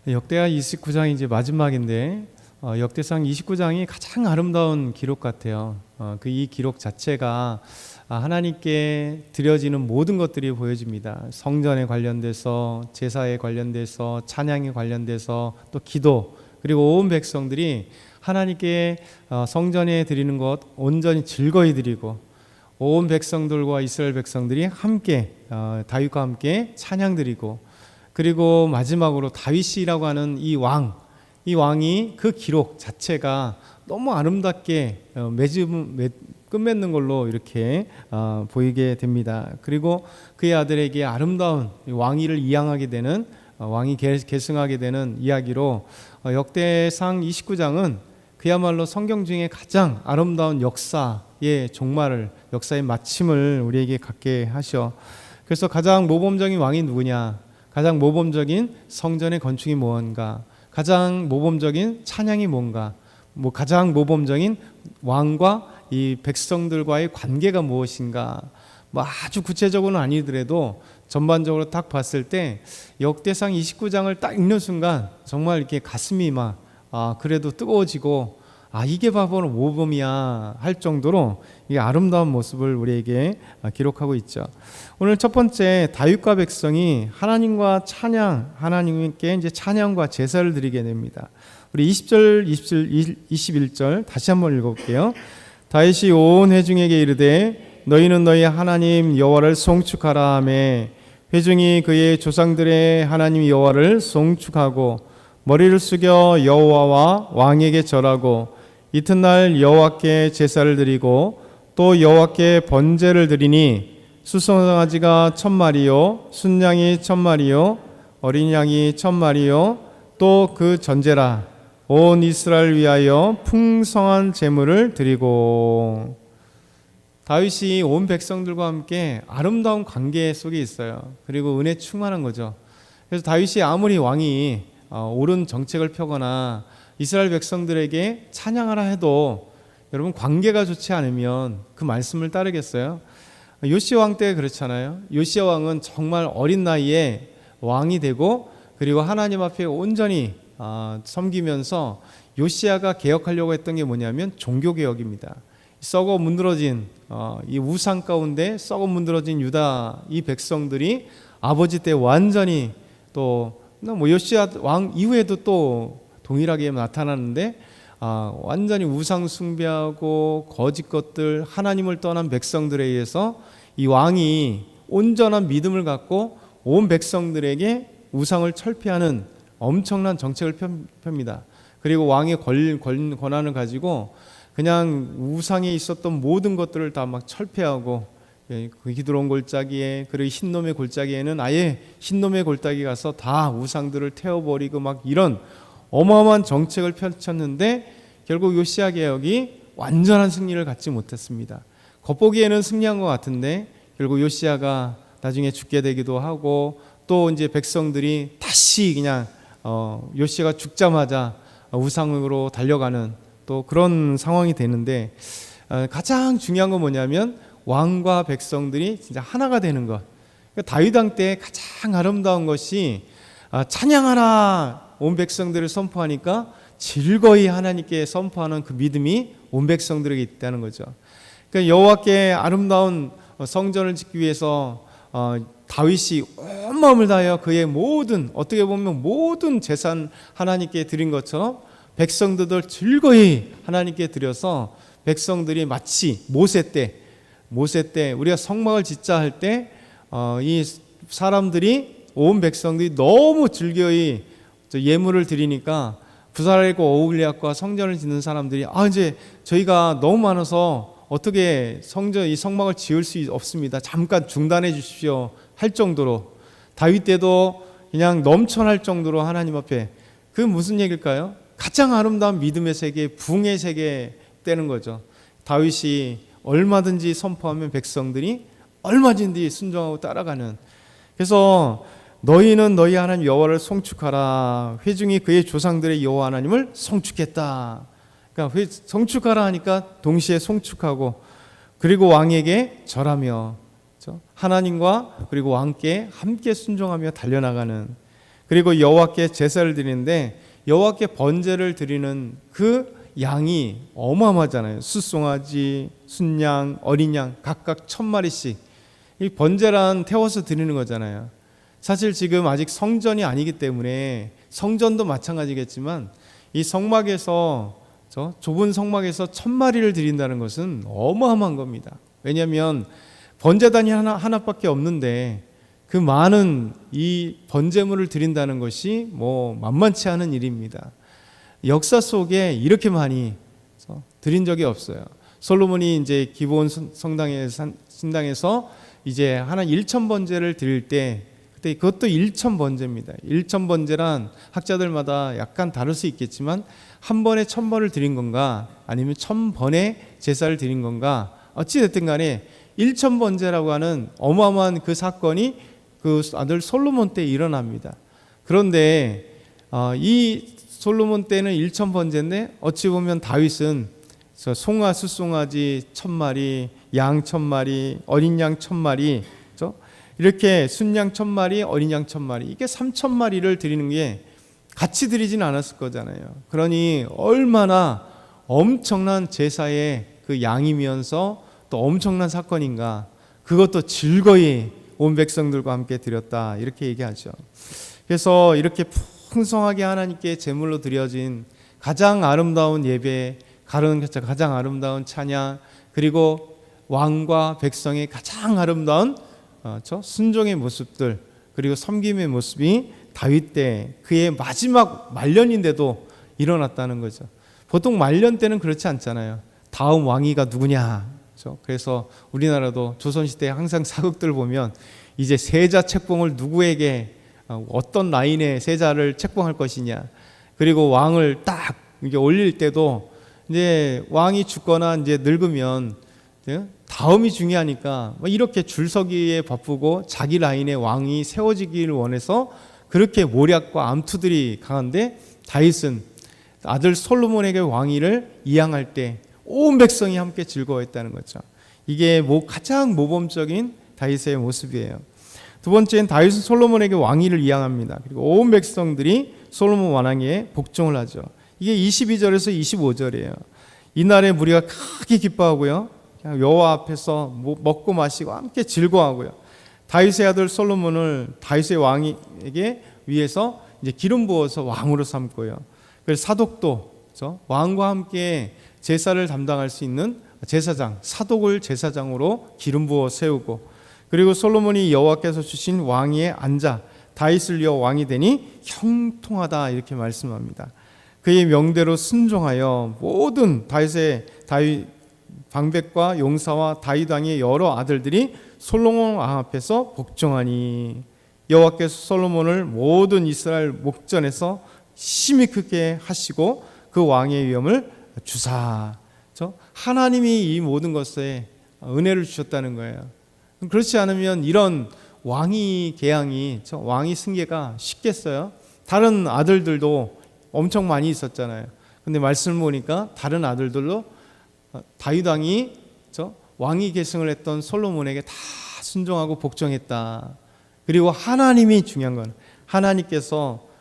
역대하 29장이 이제 마지막인데 역대상 29장이 가장 아름다운 기록 같아요. 이 기록 자체가 하나님께 드려지는 모든 것들이 보여집니다. 성전에 관련돼서, 제사에 관련돼서, 찬양에 관련돼서, 또 기도, 그리고 온 백성들이 하나님께 성전에 드리는 것 온전히 즐거이 드리고, 온 백성들과 이스라엘 백성들이 함께 다윗과 함께 찬양 드리고, 그리고 마지막으로 다윗이라고 하는 이 왕이 그 기록 자체가 너무 아름답게 끝맺는 걸로 이렇게 보이게 됩니다. 그리고 그의 아들에게 아름다운 왕위를 이양하게 되는, 왕이 계승하게 되는 이야기로 역대상 29장은 그야말로 성경 중에 가장 아름다운 역사의 종말을, 역사의 마침을 우리에게 갖게 하셔. 그래서 가장 모범적인 왕이 누구냐? 가장 모범적인 성전의 건축이 무언가? 가장 모범적인 찬양이 뭔가? 가장 모범적인 왕과 이 백성들과의 관계가 무엇인가? 아주 구체적으로는 아니더라도 전반적으로 딱 봤을 때 역대상 29장을 딱 읽는 순간 정말 이렇게 가슴이 그래도 뜨거워지고, 이게 바로 모범이야 할 정도로 이 아름다운 모습을 우리에게 기록하고 있죠. 오늘 첫 번째, 다윗과 백성이 하나님과 하나님께 이제 찬양과 제사를 드리게 됩니다. 우리 20절, 21절 다시 한번 읽어볼게요. 다윗이 온 회중에게 이르되 너희는 너희 하나님 여호와를 송축하라 하매 회중이 그의 조상들의 하나님 여호와를 송축하고 머리를 숙여 여호와와 왕에게 절하고 이튿날 여호와께 제사를 드리고 또 여호와께 번제를 드리니 수송아지가 1000마리요 순양이 1000마리요 어린 양이 1000마리요 또 그 전제라 온 이스라엘 위하여 풍성한 제물을 드리고. 다윗이 온 백성들과 함께 아름다운 관계 속에 있어요. 그리고 은혜 충만한 거죠. 그래서 다윗이 아무리 왕이 옳은 정책을 펴거나 이스라엘 백성들에게 찬양하라 해도 여러분 관계가 좋지 않으면 그 말씀을 따르겠어요? 요시야 왕 때 그렇잖아요. 요시야 왕은 정말 어린 나이에 왕이 되고 그리고 하나님 앞에 온전히 섬기면서 요시야가 개혁하려고 했던 게 뭐냐면 종교개혁입니다. 썩어 문드러진 이 우상 가운데 썩어 문드러진 유다 이 백성들이 아버지 때 완전히 또 요시야 왕 이후에도 또 동일하게 나타나는데 완전히 우상 숭배하고 거짓 것들, 하나님을 떠난 백성들에 의해서 이 왕이 온전한 믿음을 갖고 온 백성들에게 우상을 철폐하는 엄청난 정책을 펴니다. 그리고 왕의 권한을 가지고 그냥 우상에 있었던 모든 것들을 다 막 철폐하고, 그 기드론 골짜기에, 그리고 흰놈의 골짜기에는 아예 흰놈의 골짜기 가서 다 우상들을 태워버리고 막 이런 어마어마한 정책을 펼쳤는데 결국 요시야 개혁이 완전한 승리를 갖지 못했습니다. 겉보기에는 승리한 것 같은데 결국 요시야가 나중에 죽게 되기도 하고, 또 이제 백성들이 다시 그냥 요시야가 죽자마자 우상으로 달려가는 또 그런 상황이 되는데, 가장 중요한 건 뭐냐면 왕과 백성들이 진짜 하나가 되는 것. 그러니까 다윗 왕 때 가장 아름다운 것이 찬양하라 온 백성들을 선포하니까 즐거이 하나님께 선포하는 그 믿음이 온 백성들에게 있다는 거죠. 그러니까 여호와께 아름다운 성전을 짓기 위해서 다윗이 온 마음을 다하여 그의 모든, 어떻게 보면 모든 재산 하나님께 드린 것처럼 백성들도 즐거이 하나님께 드려서 백성들이 마치 모세 때 우리가 성막을 짓자 할 때 이 사람들이, 온 백성들이 너무 즐거이 예물을 드리니까 부살엘과 오홀리압과 성전을 짓는 사람들이 이제 저희가 너무 많아서 어떻게 이 성막을 지을 수 없습니다. 잠깐 중단해 주십시오 할 정도로, 다윗 때도 그냥 넘쳐날 정도로 하나님 앞에, 그 무슨 얘기일까요? 가장 아름다운 믿음의 세계, 부흥의 세계 되는 거죠. 다윗이 얼마든지 선포하면 백성들이 얼마든지 순종하고 따라가는. 그래서 너희는 너희 하나님 여호와를 송축하라. 회중이 그의 조상들의 여호와 하나님을 송축했다. 그러니까 송축하라 하니까 동시에 송축하고, 그리고 왕에게 절하며, 하나님과 그리고 왕께 함께 순종하며 달려나가는. 그리고 여호와께 제사를 드리는데 여호와께 번제를 드리는 그 양이 어마어마하잖아요. 숫송아지, 순양, 어린 양 각각 1000마리씩. 이 번제란 태워서 드리는 거잖아요. 사실 지금 아직 성전이 아니기 때문에 성전도 마찬가지겠지만 이 성막에서 좁은 성막에서 1000마리를 드린다는 것은 어마어마한 겁니다. 왜냐하면 번제단이 하나밖에 없는데 그 많은 이 번제물을 드린다는 것이 뭐 만만치 않은 일입니다. 역사 속에 이렇게 많이 드린 적이 없어요. 솔로몬이 이제 기브온 신당에서 이제 하나 1000번제를 드릴 때 그때 그것도 1000번제입니다. 1000번제란 학자들마다 약간 다를 수 있겠지만 한 번에 1000번을 드린 건가 아니면 1000번의 제사를 드린 건가 어찌 됐든 간에 1000번제라고 하는 어마어마한 그 사건이 그 아들 솔로몬 때 일어납니다. 그런데 이 솔로몬 때는 1000번제인데 어찌 보면 다윗은 송아 숫송아지 1000마리, 양 1000마리, 어린 양 1000마리, 이렇게 순양 1000마리, 어린 양 1000마리, 이게 3000마리를 드리는 게 같이 드리진 않았을 거잖아요. 그러니 얼마나 엄청난 제사의 그 양이면서 또 엄청난 사건인가. 그것도 즐거이 온 백성들과 함께 드렸다 이렇게 얘기하죠. 그래서 이렇게 풍성하게 하나님께 제물로 드려진 가장 아름다운 예배, 가장 아름다운 찬양, 그리고 왕과 백성의 가장 아름다운 순종의 모습들, 그리고 섬김의 모습이 다윗 때 그의 마지막 말년인데도 일어났다는 거죠. 보통 말년 때는 그렇지 않잖아요. 다음 왕위가 누구냐. 그래서 우리나라도 조선시대에 항상 사극들 보면 이제 세자 책봉을 누구에게 어떤 라인의 세자를 책봉할 것이냐, 그리고 왕을 딱 이게 올릴 때도 이제 왕이 죽거나 이제 늙으면 다음이 중요하니까 이렇게 줄서기에 바쁘고 자기 라인의 왕이 세워지기를 원해서 그렇게 모략과 암투들이 강한데 다윗은 아들 솔로몬에게 왕위를 이양할 때 온 백성이 함께 즐거워했다는 거죠. 이게 가장 모범적인 다윗의 모습이에요. 두 번째는 다윗은 솔로몬에게 왕위를 이양합니다. 그리고 온 백성들이 솔로몬 왕에게 복종을 하죠. 이게 22절에서 25절이에요. 이날에 무리가 크게 기뻐하고요, 여호와 앞에서 먹고 마시고 함께 즐거워하고요. 다윗의 아들 솔로몬을 다윗의 왕에게 위해서 이제 기름 부어서 왕으로 삼고요. 그래서 사독도 왕과 함께 제사를 담당할 수 있는 제사장, 사독을 제사장으로 기름 부어 세우고, 그리고 솔로몬이 여호와께서 주신 왕위에 앉아 다윗을 이어 왕이 되니 형통하다 이렇게 말씀합니다. 그의 명대로 순종하여 모든 다윗 방백과 용사와 다윗 왕의 여러 아들들이 솔로몬 왕 앞에서 복종하니 여호와께서 솔로몬을 모든 이스라엘 목전에서 심히 크게 하시고 그 왕의 위엄을 주사. 하나님이 이 모든 것에 은혜를 주셨다는 거예요. 그렇지 않으면 이런 왕위 계양이, 왕위 승계가 쉽겠어요? 다른 아들들도 엄청 많이 있었잖아요. 근데 말씀을 보니까 다른 아들들도 다윗 왕이 왕위 계승을 했던 솔로몬에게 다 순종하고 복종했다. 그리고 하나님이 중요한 건 하나님께서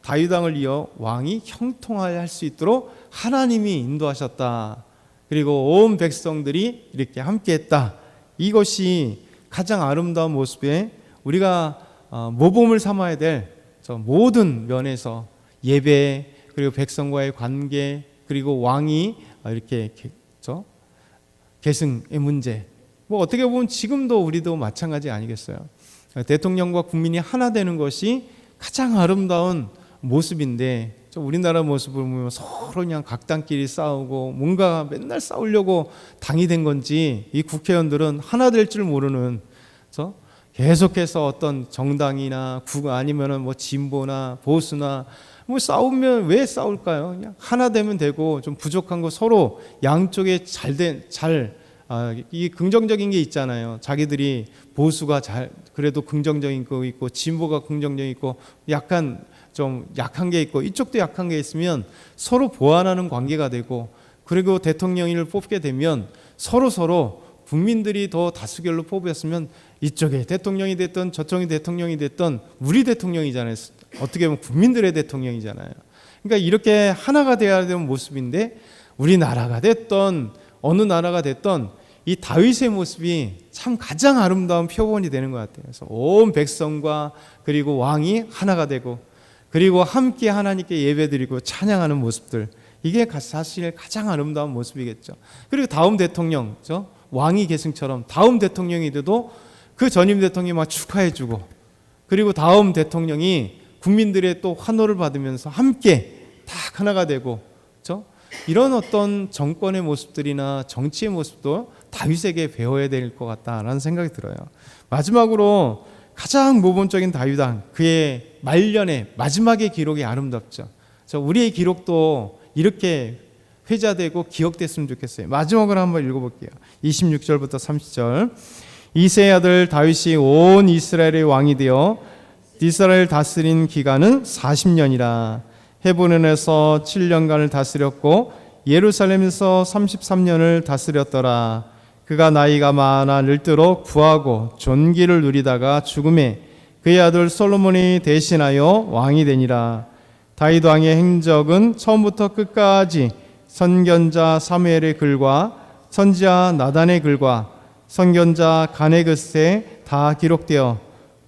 다윗 왕을 이어 왕이 형통하게 할 수 있도록 하나님이 인도하셨다. 그리고 온 백성들이 이렇게 함께했다. 이것이 가장 아름다운 모습에 우리가 모범을 삼아야 될 모든 면에서 예배, 그리고 백성과의 관계, 그리고 왕이 이렇게 계승의 문제. 어떻게 보면 지금도 우리도 마찬가지 아니겠어요? 대통령과 국민이 하나 되는 것이 가장 아름다운 모습인데 우리나라 모습을 보면 서로 그냥 각당끼리 싸우고 뭔가 맨날 싸우려고 당이 된 건지 이 국회의원들은 하나 될 줄 모르는 계속해서 어떤 정당이나 아니면은 진보나 보수나 싸우면 왜 싸울까요? 그냥 하나 되면 되고 좀 부족한 거 서로 양쪽에 이 긍정적인 게 있잖아요. 자기들이 보수가 그래도 긍정적인 거 있고 진보가 긍정적인 있고 약간 좀 약한 게 있고 이쪽도 약한 게 있으면 서로 보완하는 관계가 되고, 그리고 대통령을 뽑게 되면 서로 국민들이 더 다수결로 뽑혔으면 이쪽에 대통령이 됐던 저쪽이 대통령이 됐던 우리 대통령이잖아요. 어떻게 보면 국민들의 대통령이잖아요. 그러니까 이렇게 하나가 되어야 되는 모습인데 우리나라가 됐던 어느 나라가 됐던 이 다윗의 모습이 참 가장 아름다운 표본이 되는 것 같아요. 그래서 온 백성과 그리고 왕이 하나가 되고 그리고 함께 하나님께 예배드리고 찬양하는 모습들, 이게 사실 가장 아름다운 모습이겠죠. 그리고 다음 대통령, 왕위 계승처럼 다음 대통령이 돼도 그 전임 대통령이 막 축하해주고 그리고 다음 대통령이 국민들의 또 환호를 받으면서 함께 딱 하나가 되고, 그렇죠? 이런 어떤 정권의 모습들이나 정치의 모습도 다윗에게 배워야 될 것 같다라는 생각이 들어요. 마지막으로 가장 모범적인 다윗 왕, 그의 말년의 마지막의 기록이 아름답죠. 우리의 기록도 이렇게 회자되고 기억됐으면 좋겠어요. 마지막으로 한번 읽어볼게요. 26절부터 30절. 이새의 아들 다윗이 온 이스라엘의 왕이 되어 이스라엘 다스린 기간은 40년이라. 헤브론에서 7년간을 다스렸고 예루살렘에서 33년을 다스렸더라. 그가 나이가 많아 늙도록 구하고 존귀를 누리다가 죽음에 그의 아들 솔로몬이 대신하여 왕이 되니라. 다윗 왕의 행적은 처음부터 끝까지 선견자 사무엘의 글과 선지자 나단의 글과 선견자 간의 글에 다 기록되어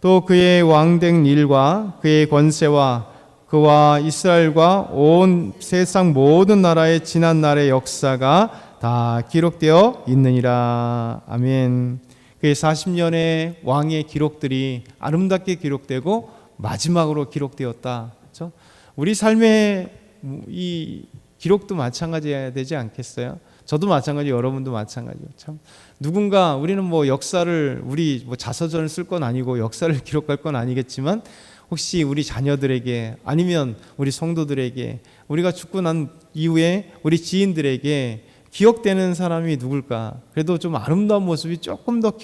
또 그의 왕된 일과 그의 권세와 그와 이스라엘과 온 세상 모든 나라의 지난 날의 역사가 다 기록되어 있느니라. 아멘. 그의 40년의 왕의 기록들이 아름답게 기록되고 마지막으로 기록되었다. 그렇죠? 우리 삶의 이 기록도 마찬가지여야 되지 않겠어요? 저도 마찬가지, 여러분도 마찬가지요. 참 누군가 우리는 뭐 역사를 우리 뭐 자서전을 쓸 건 아니고 역사를 기록할 건 아니겠지만 혹시 우리 자녀들에게 아니면 우리 성도들에게 우리가 죽고 난 이후에 우리 지인들에게 기억되는 사람이 누굴까? 그래도 좀 아름다운 모습이 조금 더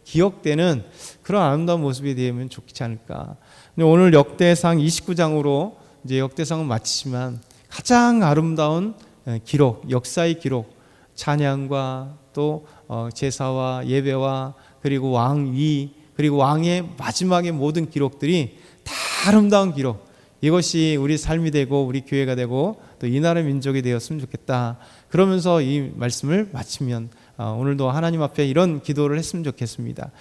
기억되는 그런 아름다운 모습이 되면 좋지 않을까? 오늘 역대상 29장으로 이제 역대상은 마치지만 가장 아름다운 기록, 역사의 기록, 찬양과 또 제사와 예배와 그리고 왕위 그리고 왕의 마지막의 모든 기록들이 다 아름다운 기록, 이것이 우리 삶이 되고 우리 교회가 되고 또 이 나라 민족이 되었으면 좋겠다. 그러면서 이 말씀을 마치면 오늘도 하나님 앞에 이런 기도를 했으면 좋겠습니다.